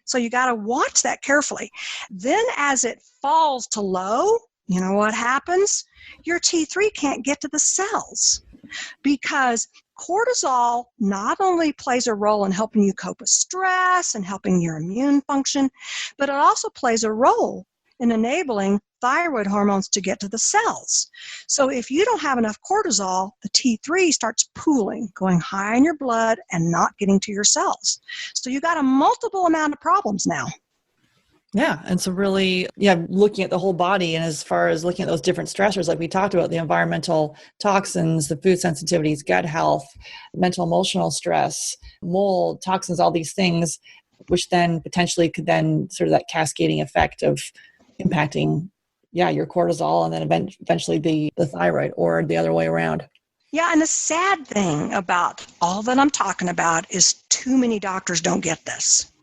So you got to watch that carefully. Then as it falls to low, you know what happens? Your T3 can't get to the cells because cortisol not only plays a role in helping you cope with stress and helping your immune function, but it also plays a role in enabling thyroid hormones to get to the cells. So if you don't have enough cortisol, the T3 starts pooling, going high in your blood and not getting to your cells. So you got a multiple amount of problems now. Yeah. And so really, looking at the whole body, and as far as looking at those different stressors, like we talked about, the environmental toxins, the food sensitivities, gut health, mental, emotional stress, mold, toxins, all these things, which then potentially could then sort of that cascading effect of impacting, your cortisol and then eventually the thyroid, or the other way around. Yeah, and the sad thing about all that I'm talking about is too many doctors don't get this.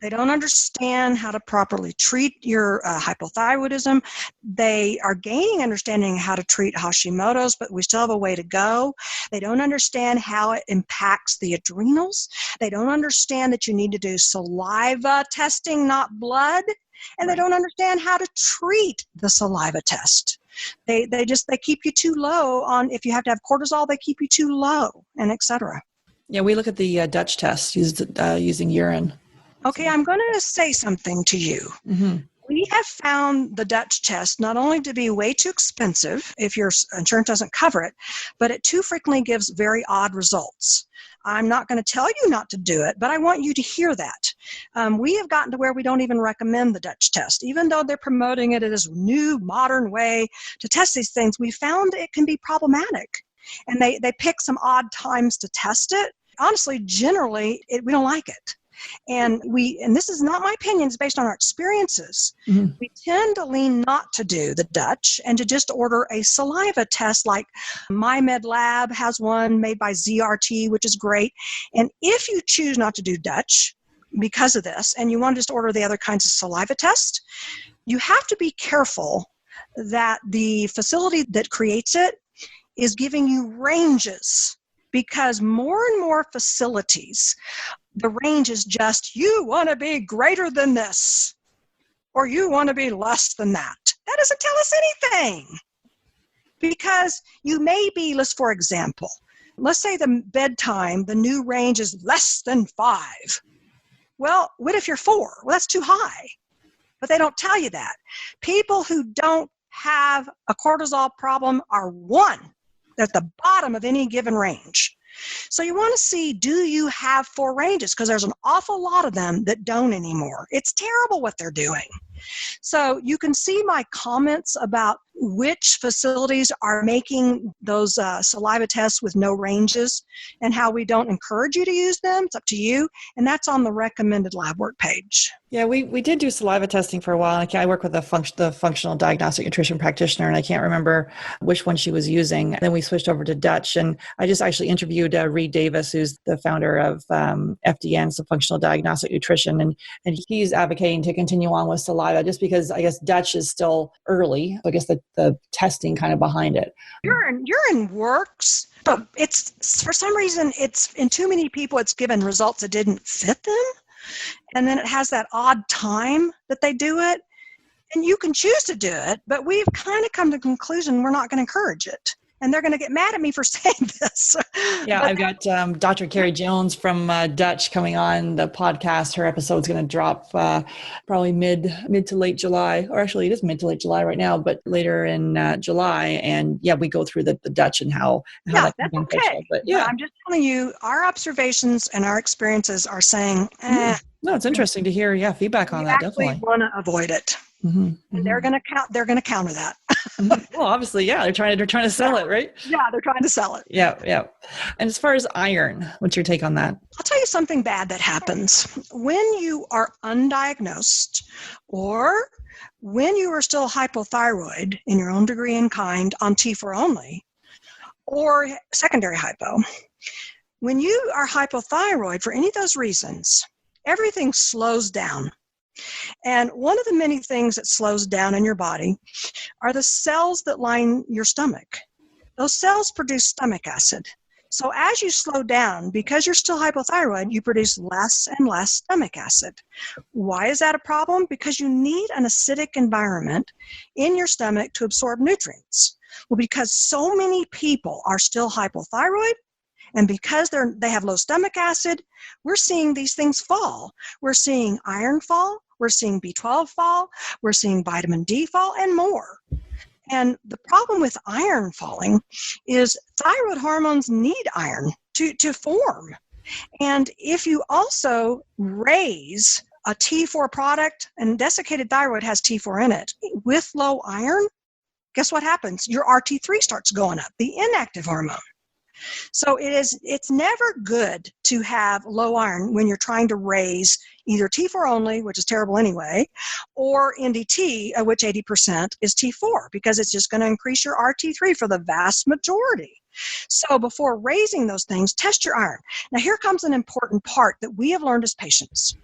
They don't understand how to properly treat your hypothyroidism. They are gaining understanding how to treat Hashimoto's, but we still have a way to go. They don't understand how it impacts the adrenals. They don't understand that you need to do saliva testing, not blood. And they don't understand how to treat the saliva test. They keep you too low on, if you have to have cortisol, they keep you too low, and et cetera. Yeah, we look at the Dutch test using urine. Okay, I'm going to say something to you. Mm-hmm. We have found the Dutch test not only to be way too expensive if your insurance doesn't cover it, but it too frequently gives very odd results. I'm not going to tell you not to do it, but I want you to hear that. We have gotten to where we don't even recommend the Dutch test. Even though they're promoting it as a new, modern way to test these things, we found it can be problematic. And they pick some odd times to test it. Honestly, generally, we don't like it. And this is not my opinion, it's based on our experiences. Mm-hmm. We tend to lean not to do the Dutch and to just order a saliva test, like MyMed Lab has one made by ZRT, which is great. And if you choose not to do Dutch because of this, and you want to just order the other kinds of saliva tests, you have to be careful that the facility that creates it is giving you ranges, because more and more facilities, the range is just, you want to be greater than this, or you want to be less than that. That doesn't tell us anything. Because you may be, for example, let's say the bedtime, the new range is less than 5. Well, what if you're 4? Well, that's too high. But they don't tell you that. People who don't have a cortisol problem are 1 at the bottom of any given range. So you want to see, do you have 4 ranges? Because there's an awful lot of them that don't anymore. It's terrible what they're doing. So you can see my comments about which facilities are making those saliva tests with no ranges and how we don't encourage you to use them. It's up to you. And that's on the recommended lab work page. Yeah, we did do saliva testing for a while. I work with the functional diagnostic nutrition practitioner, and I can't remember which one she was using. And then we switched over to Dutch, and I just actually interviewed Reed Davis, who's the founder of FDN, so Functional Diagnostic Nutrition, and he's advocating to continue on with saliva just because I guess Dutch is still early. I guess the testing kind of behind it. Urine works, but it's for some reason it's in too many people. It's given results that didn't fit them. And then it has that odd time that they do it. And you can choose to do it, but we've kind of come to the conclusion we're not going to encourage it. And they're going to get mad at me for saying this. Yeah, I've got Dr. Carrie Jones from Dutch coming on the podcast. Her episode's going to drop probably mid to late July, or actually it is mid to late July right now, but later in July. And we go through the Dutch and how that's okay. But I'm just telling you, our observations and our experiences are saying, No, it's interesting to hear feedback on that. Definitely want to avoid it. Mm-hmm. And they're going to counter that. Well, obviously, they're trying to sell it, right? Yeah, they're trying to sell it. Yeah. And as far as iron, what's your take on that? I'll tell you something bad that happens when you are undiagnosed or when you are still hypothyroid in your own degree and kind on T4 only, or secondary hypo, when you are hypothyroid for any of those reasons, everything slows down. And one of the many things that slows down in your body are the cells that line your stomach. Those cells produce stomach acid. So as you slow down, because you're still hypothyroid, you produce less and less stomach acid. Why is that a problem? Because you need an acidic environment in your stomach to absorb nutrients. Well, because so many people are still hypothyroid, and because they have low stomach acid, we're seeing these things fall. We're seeing iron fall, we're seeing B12 fall, we're seeing vitamin D fall, and more. And the problem with iron falling is thyroid hormones need iron to form. And if you also raise a T4 product, and desiccated thyroid has T4 in it, with low iron, guess what happens? Your RT3 starts going up, the inactive hormone. So it's never good to have low iron when you're trying to raise either T4 only, which is terrible anyway, or NDT, of which 80% is T4, because it's just going to increase your RT3 for the vast majority. So before raising those things, test your iron. Now here comes an important part that we have learned as patients.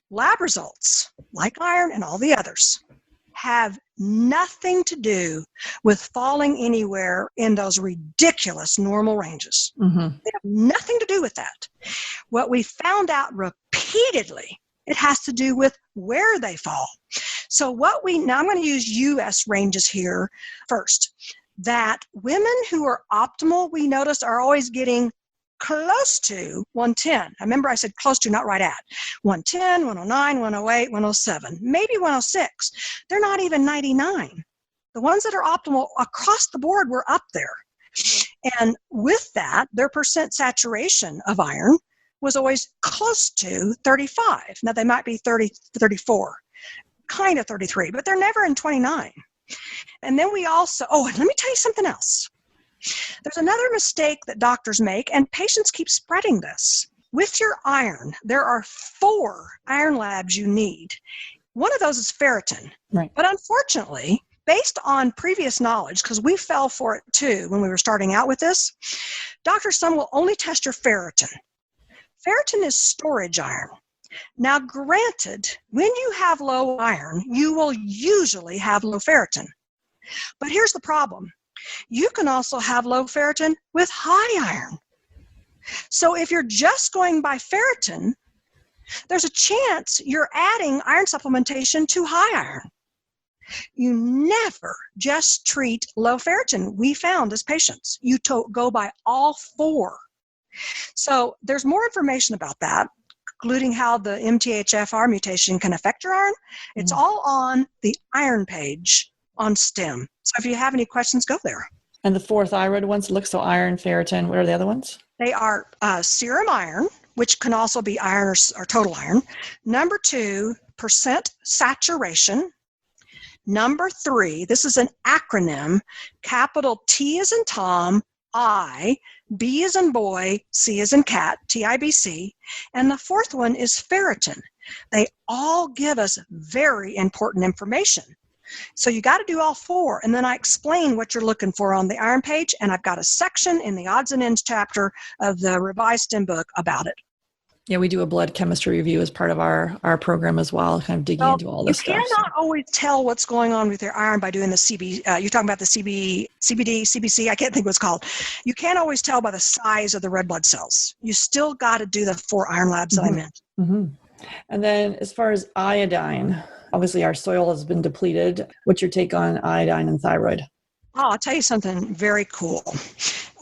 Lab results, like iron and all the others, have nothing to do with falling anywhere in those ridiculous normal ranges. Mm-hmm. They have nothing to do with that. What we found out repeatedly, it has to do with where they fall. So now I'm going to use US ranges here first, that women who are optimal, we notice, are always getting close to 110. Remember I said close to, not right at. 110, 109, 108, 107, maybe 106. They're not even 99. The ones that are optimal across the board were up there. And with that, their percent saturation of iron was always close to 35. Now they might be 30, 34, kind of 33, but they're never in 29. And then we also, and let me tell you something else. There's another mistake that doctors make, and patients keep spreading this. With your iron, there are 4 iron labs you need. One of those is ferritin. Right. But unfortunately, based on previous knowledge, because we fell for it too when we were starting out with this, doctors, some will only test your ferritin. Ferritin is storage iron. Now, granted, when you have low iron, you will usually have low ferritin. But here's the problem. You can also have low ferritin with high iron. So if you're just going by ferritin, there's a chance you're adding iron supplementation to high iron. You never just treat low ferritin, we found as patients. You go by all 4. So there's more information about that, including how the MTHFR mutation can affect your iron. It's all on the iron page on STEM. So if you have any questions, go there. And the 4 thyroid ones look, so iron, ferritin, what are the other ones? They are serum iron, which can also be iron or total iron. Number 2, percent saturation. Number 3, this is an acronym, capital T as in Tom, I, B as in boy, C as in cat, TIBC. And the 4th one is ferritin. They all give us very important information. So you got to do all 4, and then I explain what you're looking for on the iron page, and I've got a section in the odds and ends chapter of the revised STEM book about it. Yeah, we do a blood chemistry review as part of our program as well, kind of digging into all this stuff. You cannot always tell what's going on with your iron by doing the you're talking about the CBD, CBC, I can't think what it's called. You can't always tell by the size of the red blood cells. You still got to do the 4 iron labs that I mentioned. Mm-hmm. And then as far as iodine, obviously our soil has been depleted. What's your take on iodine and thyroid? Oh, I'll tell you something very cool.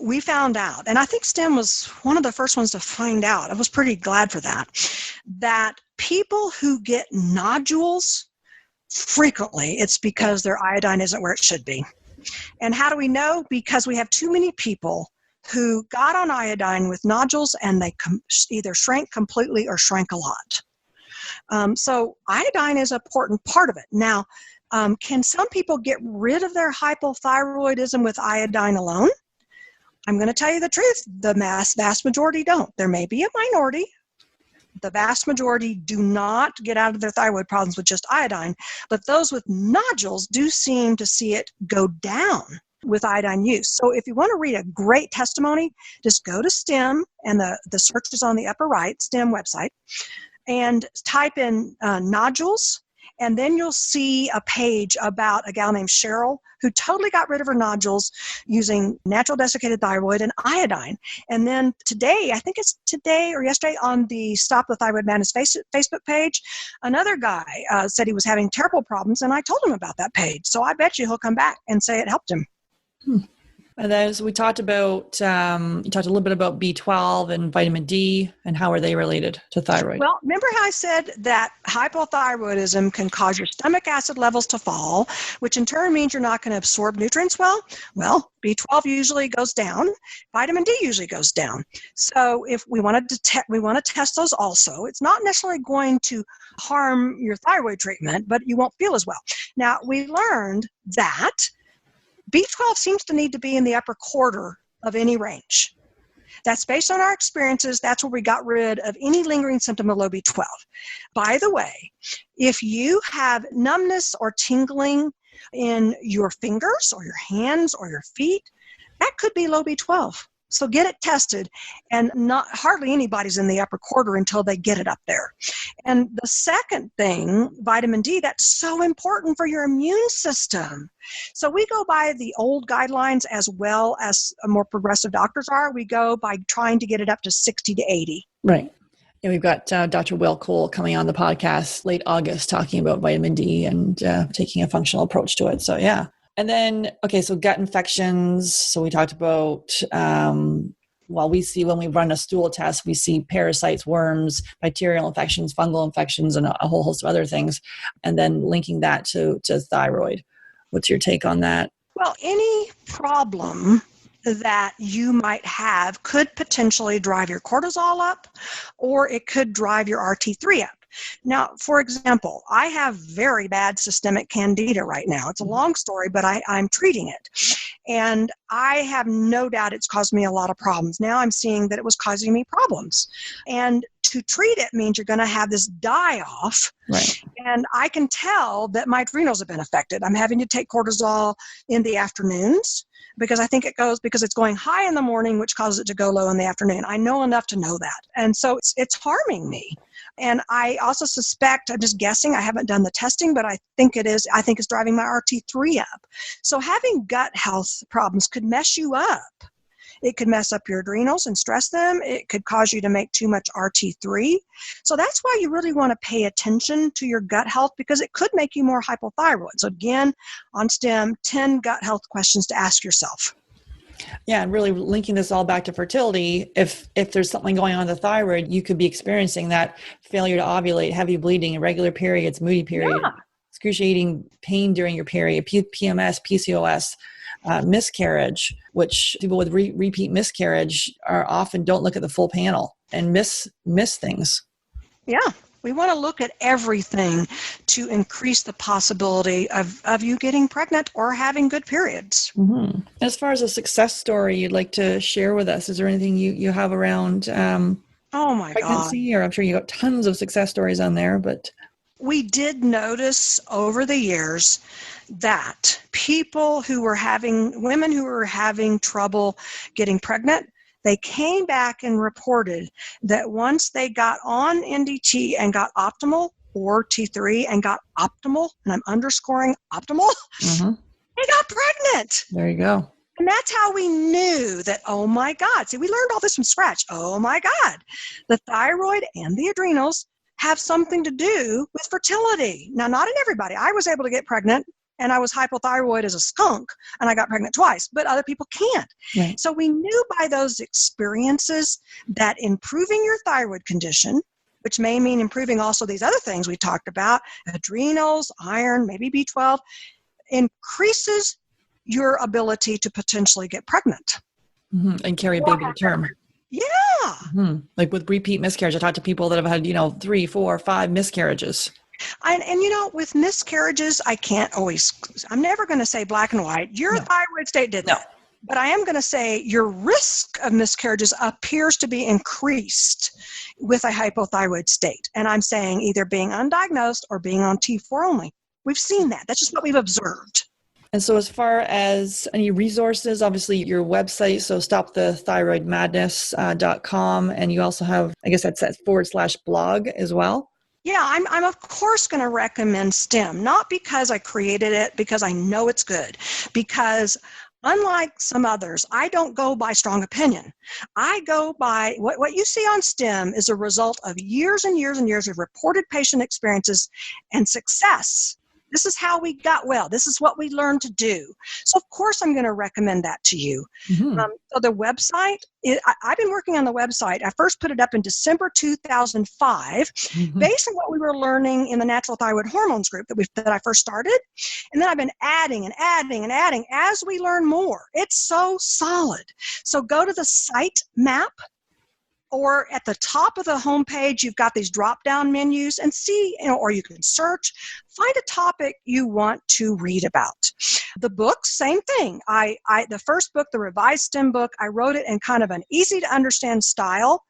We found out, and I think STEM was one of the first ones to find out, I was pretty glad for that people who get nodules, frequently it's because their iodine isn't where it should be. And how do we know? Because we have too many people who got on iodine with nodules and they either shrank completely or shrank a lot. So iodine is an important part of it. Now, can some people get rid of their hypothyroidism with iodine alone? I'm going to tell you the truth. The vast majority don't. There may be a minority, the vast majority do not get out of their thyroid problems with just iodine, but those with nodules do seem to see it go down with iodine use. So if you want to read a great testimony, just go to STEM, and the search is on the upper right, STEM website, and type in nodules, and then you'll see a page about a gal named Cheryl who totally got rid of her nodules using natural desiccated thyroid and iodine. And then today, I think it's today or yesterday, on the Stop the Thyroid Madness Facebook page, another guy said he was having terrible problems, and I told him about that page. So I bet you he'll come back and say it helped him. And then so we talked about, you talked a little bit about B12 and vitamin D and how are they related to thyroid? Well, remember how I said that hypothyroidism can cause your stomach acid levels to fall, which in turn means you're not going to absorb nutrients well? Well, B12 usually goes down. Vitamin D usually goes down. So if we want to test those also. It's not necessarily going to harm your thyroid treatment, but you won't feel as well. Now, we learned that B12 seems to need to be in the upper quarter of any range. That's based on our experiences. That's where we got rid of any lingering symptom of low B12. By the way, if you have numbness or tingling in your fingers or your hands or your feet, that could be low B12. So get it tested, and hardly anybody's in the upper quarter until they get it up there. And the second thing, vitamin D, that's so important for your immune system. So we go by the old guidelines as well as more progressive doctors are. We go by trying to get it up to 60 to 80. Right. And we've got Dr. Will Cole coming on the podcast late August talking about vitamin D and taking a functional approach to it. So yeah. And then, okay, so gut infections. So we talked about, we see when we run a stool test, we see parasites, worms, bacterial infections, fungal infections, and a whole host of other things. And then linking that to thyroid. What's your take on that? Well, any problem that you might have could potentially drive your cortisol up, or it could drive your RT3 up. Now, for example, I have very bad systemic candida right now. It's a long story, but I'm treating it. And I have no doubt it's caused me a lot of problems. Now I'm seeing that it was causing me problems. And to treat it means you're going to have this die-off. Right. And I can tell that my adrenals have been affected. I'm having to take cortisol in the afternoons because I think because it's going high in the morning, which causes it to go low in the afternoon. I know enough to know that. And so it's harming me. And I also suspect, I'm just guessing, I haven't done the testing, but I think it's driving my RT3 up. So having gut health problems could mess you up. It could mess up your adrenals and stress them. It could cause you to make too much RT3. So that's why you really want to pay attention to your gut health, because it could make you more hypothyroid. So again, on STEM, 10 gut health questions to ask yourself. Yeah, and really linking this all back to fertility, if there's something going on in the thyroid, you could be experiencing that failure to ovulate, heavy bleeding, irregular periods, moody period, excruciating pain during your period, PMS, PCOS, miscarriage, which people with repeat miscarriage are often don't look at the full panel and miss things. Yeah. We want to look at everything to increase the possibility of you getting pregnant or having good periods. Mm-hmm. As far as a success story you'd like to share with us, is there anything you have around pregnancy? Or I'm sure you got tons of success stories on there, but... We did notice over the years that women who were having trouble getting pregnant, they came back and reported that once they got on NDT and got optimal, or T3 and got optimal, and I'm underscoring optimal, they got pregnant. There you go. And that's how we knew that, oh my God, see, we learned all this from scratch. Oh my God, the thyroid and the adrenals have something to do with fertility. Now, not in everybody. I was able to get pregnant, and I was hypothyroid as a skunk, and I got pregnant twice, but other people can't. Right. So we knew by those experiences that improving your thyroid condition, which may mean improving also these other things we talked about, adrenals, iron, maybe B12, increases your ability to potentially get pregnant. And carry a baby to term. Yeah. Like with repeat miscarriage, I talked to people that have had, 3, 4, 5 miscarriages. And with miscarriages, I'm never going to say black and white. Your thyroid state did that. But I am going to say your risk of miscarriages appears to be increased with a hypothyroid state. And I'm saying either being undiagnosed or being on T4 only. We've seen that. That's just what we've observed. And so as far as any resources, obviously your website, so stopthethyroidmadness.com. And you also have, I guess that's that /blog as well. Yeah, I'm of course going to recommend STEM, not because I created it, because I know it's good, because unlike some others, I don't go by strong opinion. I go by what you see on STEM is a result of years and years and years of reported patient experiences and success. This is how we got well. This is what we learned to do. So, of course, I'm going to recommend that to you. Mm-hmm. So the website, I've been working on the website. I first put it up in December 2005, based on what we were learning in the Natural Thyroid Hormones group that I first started. And then I've been adding and adding and adding as we learn more. It's so solid. So go to the site map, or at the top of the homepage, you've got these drop-down menus and see, or you can search, find a topic you want to read about. The books, same thing. The first book, the revised STEM book, I wrote it in kind of an easy-to-understand style.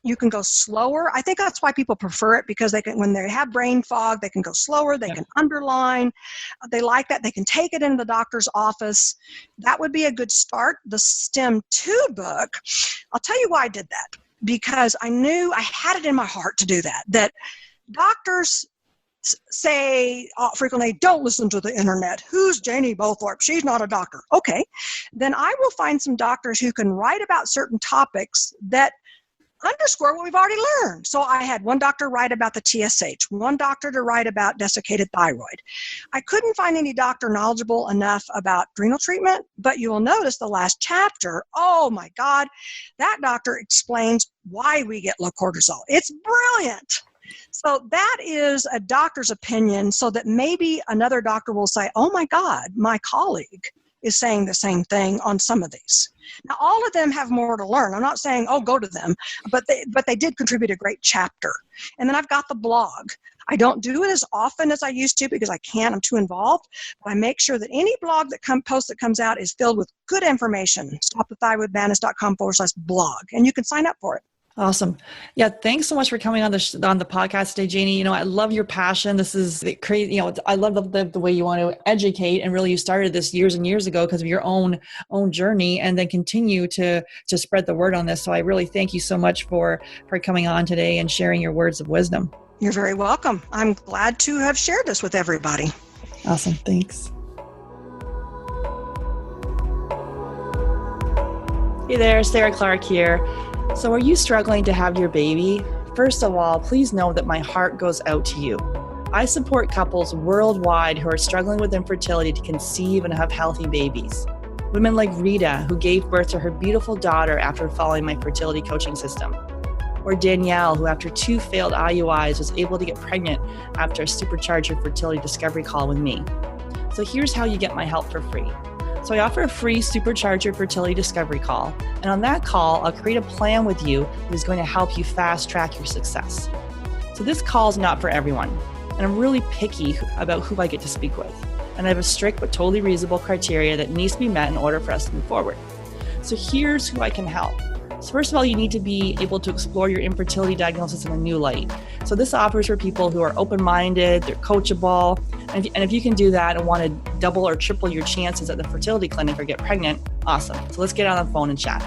You can go slower. I think that's why people prefer it, because they can, when they have brain fog, they can go slower, they can underline. They like that. They can take it into the doctor's office. That would be a good start. The STEM 2 book, I'll tell you why I did that. Because I knew I had it in my heart to do that doctors say frequently, don't listen to the internet. Who's Janie Bowthorpe? She's not a doctor. Okay, then I will find some doctors who can write about certain topics that underscore what we've already learned. So I had one doctor write about the TSH, one doctor to write about desiccated thyroid. I couldn't find any doctor knowledgeable enough about adrenal treatment, but you will notice the last chapter, oh my God, that doctor explains why we get low cortisol. It's brilliant. So that is a doctor's opinion, so that maybe another doctor will say, oh my God, my colleague is saying the same thing on some of these. Now, all of them have more to learn. I'm not saying, oh, go to them, but they did contribute a great chapter. And then I've got the blog. I don't do it as often as I used to because I can't. I'm too involved. But I make sure that any blog post that comes out is filled with good information. StopTheThyroidMadness.com/blog. And you can sign up for it. Awesome. Yeah. Thanks so much for coming on the podcast today, Janie. I love your passion. This is crazy. I love the way you want to educate, and really you started this years and years ago because of your own journey, and then continue to spread the word on this. So I really thank you so much for coming on today and sharing your words of wisdom. You're very welcome. I'm glad to have shared this with everybody. Awesome. Thanks. Hey there, Sarah Clark here. So are you struggling to have your baby? First of all, please know that my heart goes out to you. I support couples worldwide who are struggling with infertility to conceive and have healthy babies. Women like Rita, who gave birth to her beautiful daughter after following my fertility coaching system. Or Danielle, who after 2 failed IUIs was able to get pregnant after a supercharger fertility discovery call with me. So here's how you get my help for free. So I offer a free Supercharger Fertility Discovery Call, and on that call, I'll create a plan with you that is going to help you fast track your success. So this call is not for everyone, and I'm really picky about who I get to speak with, and I have a strict but totally reasonable criteria that needs to be met in order for us to move forward. So here's who I can help. So first of all, you need to be able to explore your infertility diagnosis in a new light. So this offers for people who are open-minded, they're coachable, and if you can do that and want to double or triple your chances at the fertility clinic or get pregnant, awesome. So let's get on the phone and chat.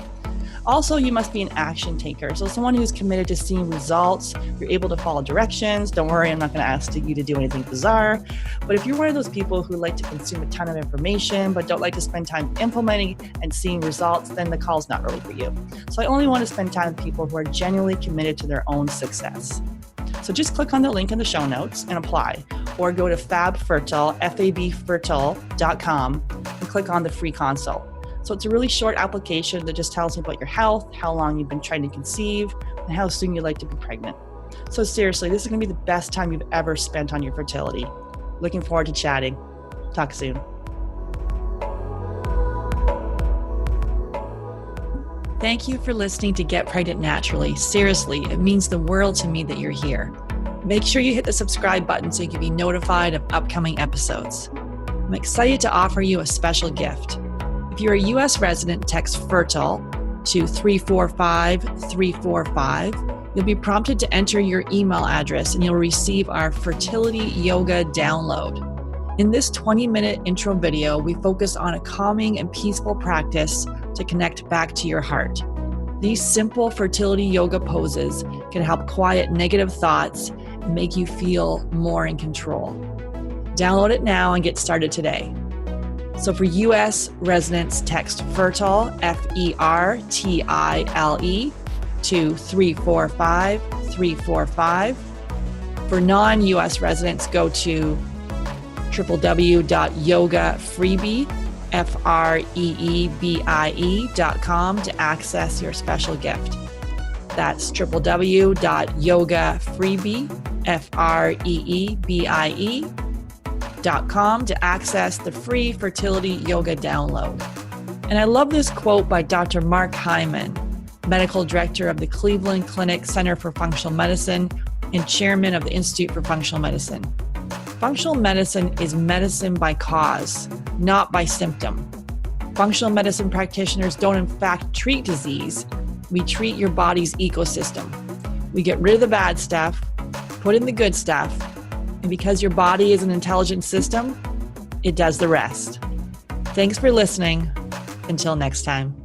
Also, you must be an action taker. So someone who's committed to seeing results, you're able to follow directions. Don't worry, I'm not going to ask you to do anything bizarre. But if you're one of those people who like to consume a ton of information, but don't like to spend time implementing and seeing results, then the call's not really for you. So I only want to spend time with people who are genuinely committed to their own success. So just click on the link in the show notes and apply, or go to fabfertile.com and click on the free consult. So it's a really short application that just tells me about your health, how long you've been trying to conceive, and how soon you'd like to be pregnant. So seriously, this is going to be the best time you've ever spent on your fertility. Looking forward to chatting. Talk soon. Thank you for listening to Get Pregnant Naturally. Seriously, it means the world to me that you're here. Make sure you hit the subscribe button so you can be notified of upcoming episodes. I'm excited to offer you a special gift. If you're a U.S. resident, text FERTIL to 345-345. You'll be prompted to enter your email address and you'll receive our Fertility Yoga download. In this 20-minute intro video, we focus on a calming and peaceful practice to connect back to your heart. These simple fertility yoga poses can help quiet negative thoughts and make you feel more in control. Download it now and get started today. So for U.S. residents, text FERTILE, F-E-R-T-I-L-E, to 345-345. For non-U.S. residents, go to www.yogafreebie.com to access your special gift. That's www.yogafreebie.com to access the free fertility yoga download. And I love this quote by Dr. Mark Hyman, Medical Director of the Cleveland Clinic Center for Functional Medicine and Chairman of the Institute for Functional Medicine. Functional medicine is medicine by cause, not by symptom. Functional medicine practitioners don't in fact treat disease. We treat your body's ecosystem. We get rid of the bad stuff, put in the good stuff, and because your body is an intelligent system, it does the rest. Thanks for listening. Until next time.